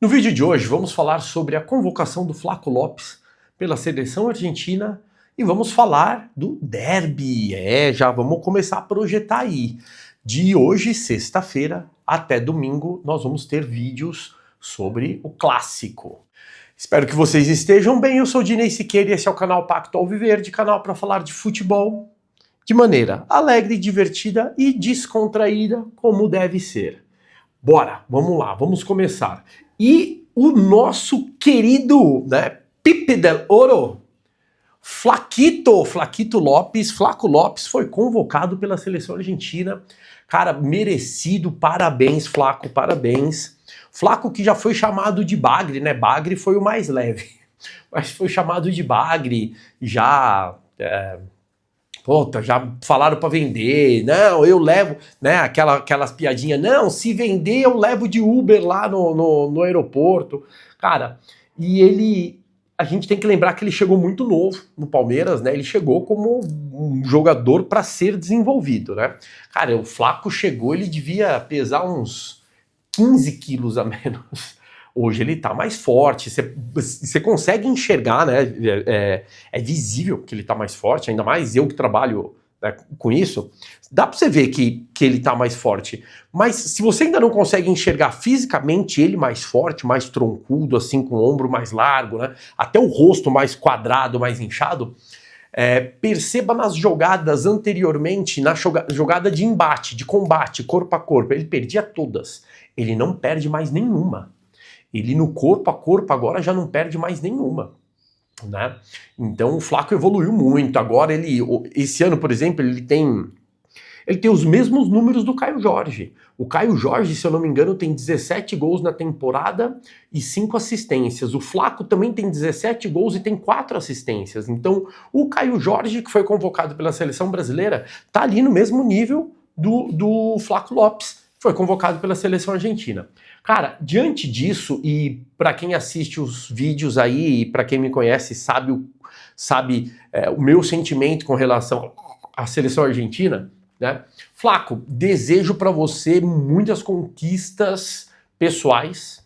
No vídeo de hoje vamos falar sobre a convocação do Flaco Lopes pela seleção argentina e vamos falar do derby. Já vamos começar a projetar aí. De hoje, sexta-feira, até domingo, nós vamos ter vídeos sobre o clássico. Espero que vocês estejam bem. Eu sou o Dinei Siqueira e esse é o canal Pacto Alviverde, canal para falar de futebol de maneira alegre, divertida e descontraída, como deve ser. Bora, vamos lá, vamos começar. E o nosso querido, Pipe del Oro, Flaco Lopes foi convocado pela seleção argentina. Cara, merecido, parabéns, Flaco, parabéns. Flaco que já foi chamado de Bagre, né? Bagre foi o mais leve, mas foi chamado de Bagre, já falaram para vender, não, eu levo, né, aquelas piadinhas, não, se vender eu levo de Uber lá no aeroporto, cara, e a gente tem que lembrar que ele chegou muito novo no Palmeiras, né, ele chegou como um jogador para ser desenvolvido, né, cara, o Flaco chegou, ele devia pesar uns 15 quilos a menos. Hoje ele tá mais forte, você consegue enxergar, né? É visível que ele tá mais forte, ainda mais eu que trabalho, né, com isso. Dá pra você ver que ele tá mais forte. Mas se você ainda não consegue enxergar fisicamente ele mais forte, mais troncudo, assim, com o ombro mais largo, né? Até o rosto mais quadrado, mais inchado, perceba nas jogadas anteriormente, na jogada de embate, de combate, corpo a corpo, ele perdia todas. Ele não perde mais nenhuma. Ele no corpo a corpo agora já não perde mais nenhuma, né? Então o Flaco evoluiu muito. Agora esse ano, por exemplo, ele tem os mesmos números do Caio Jorge. O Caio Jorge, se eu não me engano, tem 17 gols na temporada e 5 assistências. O Flaco também tem 17 gols e tem 4 assistências. Então o Caio Jorge, que foi convocado pela seleção brasileira, tá ali no mesmo nível do Flaco Lopes, foi convocado pela seleção argentina. Cara, diante disso, e para quem assiste os vídeos aí, e para quem me conhece sabe o meu sentimento com relação à seleção argentina, né? Flaco, desejo para você muitas conquistas pessoais.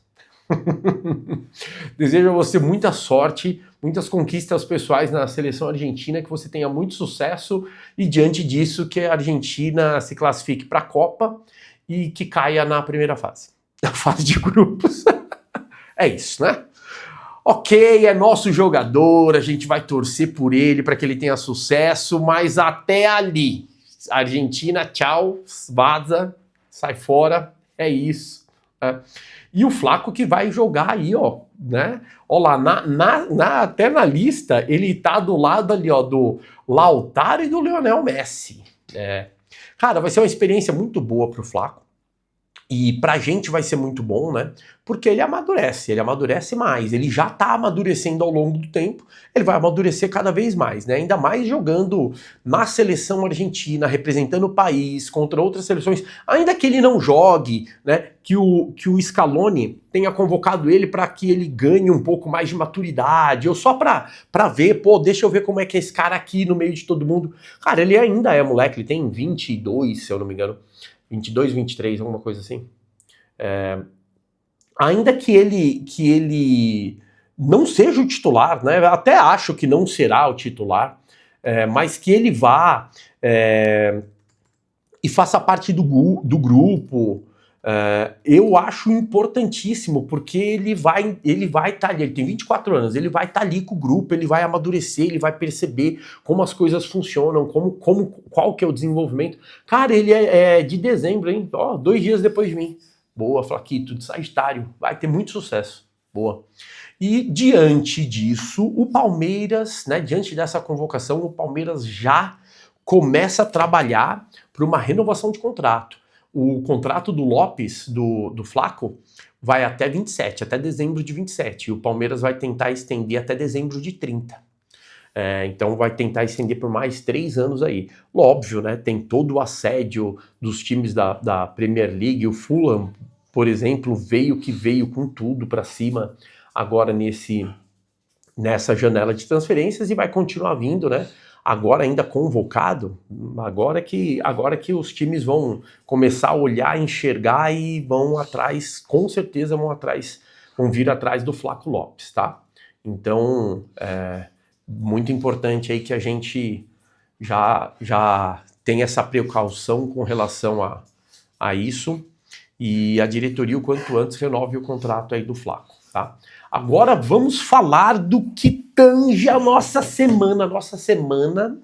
Desejo a você muita sorte, muitas conquistas pessoais na seleção argentina, que você tenha muito sucesso e diante disso que a Argentina se classifique para a Copa e que caia na primeira fase. A fase de grupos. É isso, né? Ok, é nosso jogador, a gente vai torcer por ele para que ele tenha sucesso, mas até ali. Argentina, tchau, vaza, sai fora, é isso. Né? E o Flaco que vai jogar aí, ó, né? Ó lá, até na lista, ele tá do lado ali, ó, do Lautaro e do Lionel Messi. Cara, vai ser uma experiência muito boa pro Flaco. E pra gente vai ser muito bom, né? Porque ele amadurece mais. Ele já tá amadurecendo ao longo do tempo, ele vai amadurecer cada vez mais, né? Ainda mais jogando na seleção argentina, representando o país contra outras seleções. Ainda que ele não jogue, né? Que o Scaloni tenha convocado ele para que ele ganhe um pouco mais de maturidade, ou só pra ver, pô, deixa eu ver como é que é esse cara aqui no meio de todo mundo. Cara, ele ainda é moleque, ele tem 22, se eu não me engano. 22, 23, alguma coisa assim. Ainda que ele não seja o titular, né? Até acho que não será o titular, mas que ele vá e faça parte do grupo. Eu acho importantíssimo, porque ele vai estar ali, ele tem 24 anos, ele vai estar ali com o grupo, ele vai amadurecer, ele vai perceber como as coisas funcionam, qual que é o desenvolvimento. Cara, ele é de dezembro, hein? Ó, 2 dias depois de mim. Boa, Flaquito, de Sagitário, vai ter muito sucesso. Boa. E diante disso, o Palmeiras, né, diante dessa convocação, o Palmeiras já começa a trabalhar para uma renovação de contrato. O contrato do Lopes, do Flaco, vai até 27, até dezembro de 27. E o Palmeiras vai tentar estender até dezembro de 30. Então vai tentar estender por mais 3 anos aí. Óbvio, né? Tem todo o assédio dos times da Premier League. O Fulham, por exemplo, veio com tudo para cima agora nessa janela de transferências e vai continuar vindo, né? Agora ainda convocado, agora que os times vão começar a olhar, enxergar e vão atrás, com certeza vão atrás vão vir atrás do Flaco Lopes, tá? Então, muito importante aí que a gente já tenha essa precaução com relação a isso, e a diretoria, o quanto antes, renove o contrato aí do Flaco, tá? Agora vamos falar do que tange a nossa semana. A nossa semana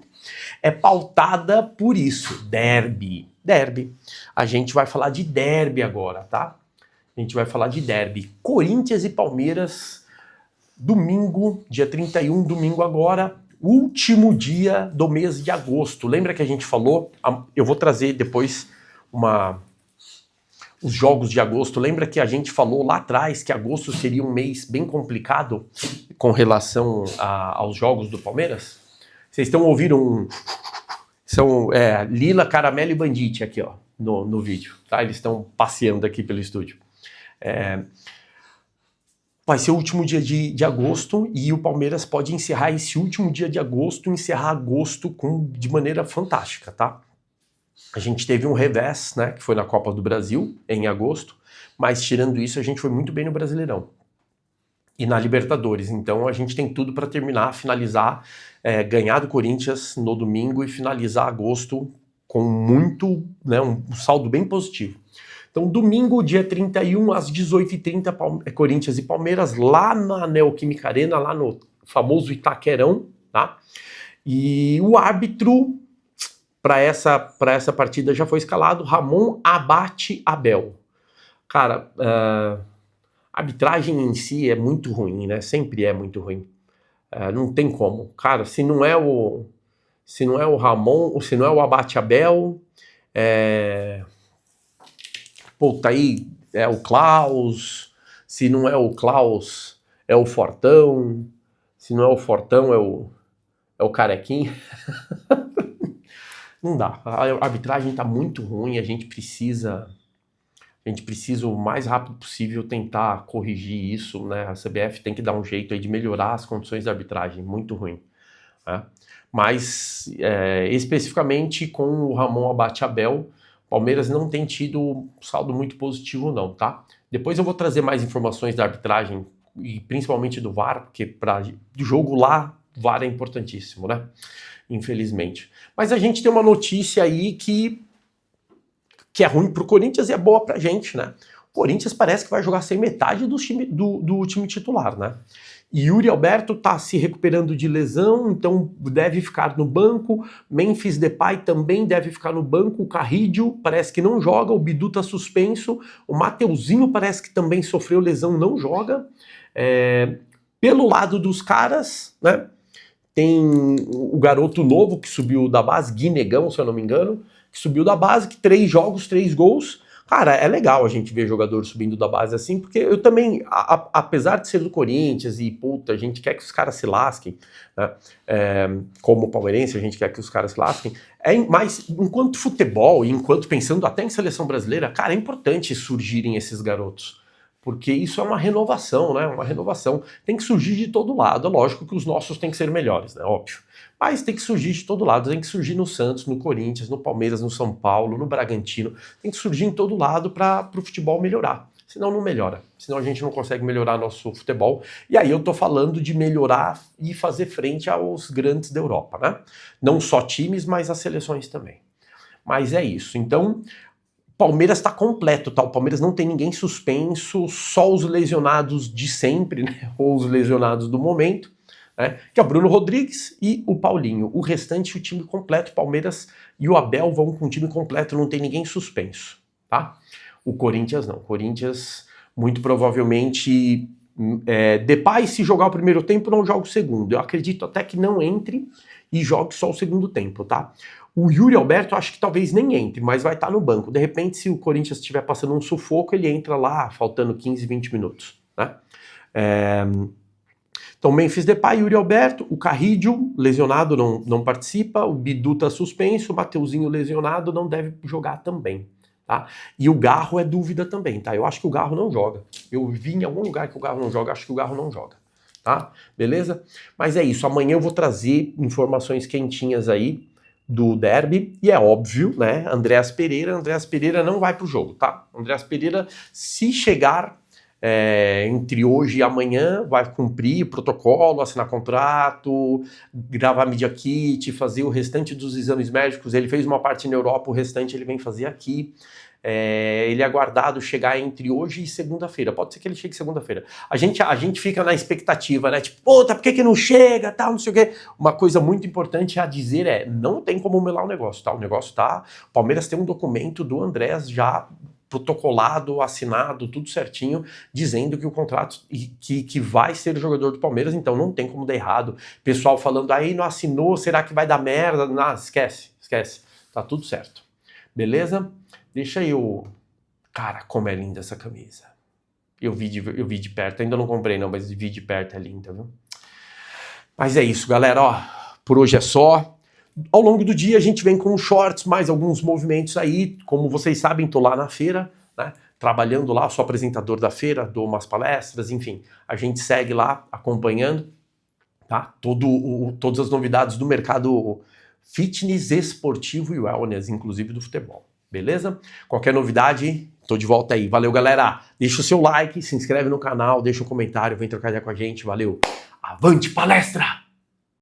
é pautada por isso, derby. A gente vai falar de derby agora, tá? A gente vai falar de derby. Corinthians e Palmeiras, domingo, dia 31, domingo agora, último dia do mês de agosto. Lembra que a gente falou? Eu vou trazer depois os jogos de agosto. Lembra que a gente falou lá atrás que agosto seria um mês bem complicado com relação aos jogos do Palmeiras? Vocês estão ouvindo são Lila, Caramelo e Bandite aqui, ó, no vídeo, tá? Eles estão passeando aqui pelo estúdio. Vai ser o último dia de agosto e o Palmeiras pode encerrar esse último dia de agosto, encerrar agosto de maneira fantástica, tá? A gente teve um revés, né, que foi na Copa do Brasil, em agosto, mas tirando isso, a gente foi muito bem no Brasileirão e na Libertadores. Então a gente tem tudo para terminar, finalizar, ganhar do Corinthians no domingo e finalizar agosto com muito, né, um saldo bem positivo. Então domingo, dia 31, às 18h30, Corinthians e Palmeiras, lá na Neoquímica Arena, lá no famoso Itaquerão, tá? E o árbitro para essa partida já foi escalado Ramon Abate Abel. Cara, a arbitragem em si é muito ruim, né? Sempre é muito ruim. Não tem como. Cara, se não é o Ramon, ou se não é o Abate Abel, puta, aí é o Klaus. Se não é o Klaus, é o Fortão. Se não é o Fortão, é o Carequinha. Não dá, a arbitragem está muito ruim, a gente precisa o mais rápido possível tentar corrigir isso, né? A CBF tem que dar um jeito aí de melhorar as condições da arbitragem, muito ruim, né? Mas especificamente com o Ramon Abate Abel, o Palmeiras não tem tido saldo muito positivo não, tá? Depois eu vou trazer mais informações da arbitragem e principalmente do VAR, porque para o jogo lá, o VAR é importantíssimo, né? Infelizmente. Mas a gente tem uma notícia aí que é ruim pro Corinthians e é boa pra gente, né? O Corinthians parece que vai jogar sem metade do time titular, né? E Yuri Alberto tá se recuperando de lesão, então deve ficar no banco. Memphis Depay também deve ficar no banco. O Carrillo parece que não joga, o Bidu tá suspenso. O Mateuzinho parece que também sofreu lesão, não joga. Pelo lado dos caras, né? Tem o garoto novo que subiu da base, Guinegão, se eu não me engano, que subiu da base, que 3 jogos, 3 gols. Cara, é legal a gente ver jogador subindo da base assim, porque eu também, apesar de ser do Corinthians e, puta, a gente quer que os caras se lasquem, né? Como palmeirense, a gente quer que os caras se lasquem. Mas enquanto futebol e enquanto pensando até em seleção brasileira, cara, é importante surgirem esses garotos. Porque isso é uma renovação, né? Uma renovação. Tem que surgir de todo lado. É lógico que os nossos têm que ser melhores, né? Óbvio. Mas tem que surgir de todo lado. Tem que surgir no Santos, no Corinthians, no Palmeiras, no São Paulo, no Bragantino. Tem que surgir em todo lado para o futebol melhorar. Senão não melhora. Senão a gente não consegue melhorar nosso futebol. E aí eu tô falando de melhorar e fazer frente aos grandes da Europa, né? Não só times, mas as seleções também. Mas é isso. Então, Palmeiras está completo, tá? O Palmeiras não tem ninguém suspenso, só os lesionados de sempre, né? Ou os lesionados do momento, né? Que é o Bruno Rodrigues e o Paulinho. O restante, o time completo, Palmeiras e o Abel vão com o time completo, não tem ninguém suspenso, tá? O Corinthians não. O Corinthians, muito provavelmente, Depay, se jogar o primeiro tempo, não joga o segundo. Eu acredito até que não entre e jogue só o segundo tempo, tá? O Yuri Alberto acho que talvez nem entre, mas vai estar no banco. De repente, se o Corinthians estiver passando um sufoco, ele entra lá, faltando 15, 20 minutos, né? Então, Memphis Depay, Yuri Alberto, o Carrillo, lesionado, não participa, o Bidu tá suspenso, o Mateuzinho lesionado, não deve jogar também, tá? E o Garro é dúvida também, tá? Eu acho que o Garro não joga. Eu vi em algum lugar que o Garro não joga, acho que o Garro não joga, tá? Beleza? Mas é isso, amanhã eu vou trazer informações quentinhas aí do derby, e é óbvio, né, Andreas Pereira não vai pro jogo, tá? Andreas Pereira, se chegar entre hoje e amanhã, vai cumprir protocolo, assinar contrato, gravar Media Kit, fazer o restante dos exames médicos. Ele fez uma parte na Europa, o restante ele vem fazer aqui. Ele é aguardado chegar entre hoje e segunda-feira. Pode ser que ele chegue segunda-feira. A gente fica na expectativa, né? Tipo, puta, por que não chega? Tal, não sei o quê. Uma coisa muito importante a dizer não tem como melar o negócio, tá? O negócio tá... O Palmeiras tem um documento do Andrés já protocolado, assinado, tudo certinho, dizendo que o contrato que vai ser o jogador do Palmeiras, então não tem como dar errado. Pessoal falando, aí não assinou, será que vai dar merda? Não, esquece. Tá tudo certo. Beleza? Deixa eu... Cara, como é linda essa camisa. Eu vi de perto, ainda não comprei não, mas vi de perto, é linda, viu? Mas é isso, galera, ó. Por hoje é só. Ao longo do dia a gente vem com shorts, mais alguns movimentos aí. Como vocês sabem, tô lá na feira, né? Trabalhando lá, sou apresentador da feira, dou umas palestras, enfim. A gente segue lá, acompanhando, tá? Todas as novidades do mercado fitness, esportivo e wellness, inclusive do futebol. Beleza? Qualquer novidade, tô de volta aí. Valeu, galera. Deixa o seu like, se inscreve no canal, deixa um comentário, vem trocar ideia com a gente. Valeu. Avante palestra!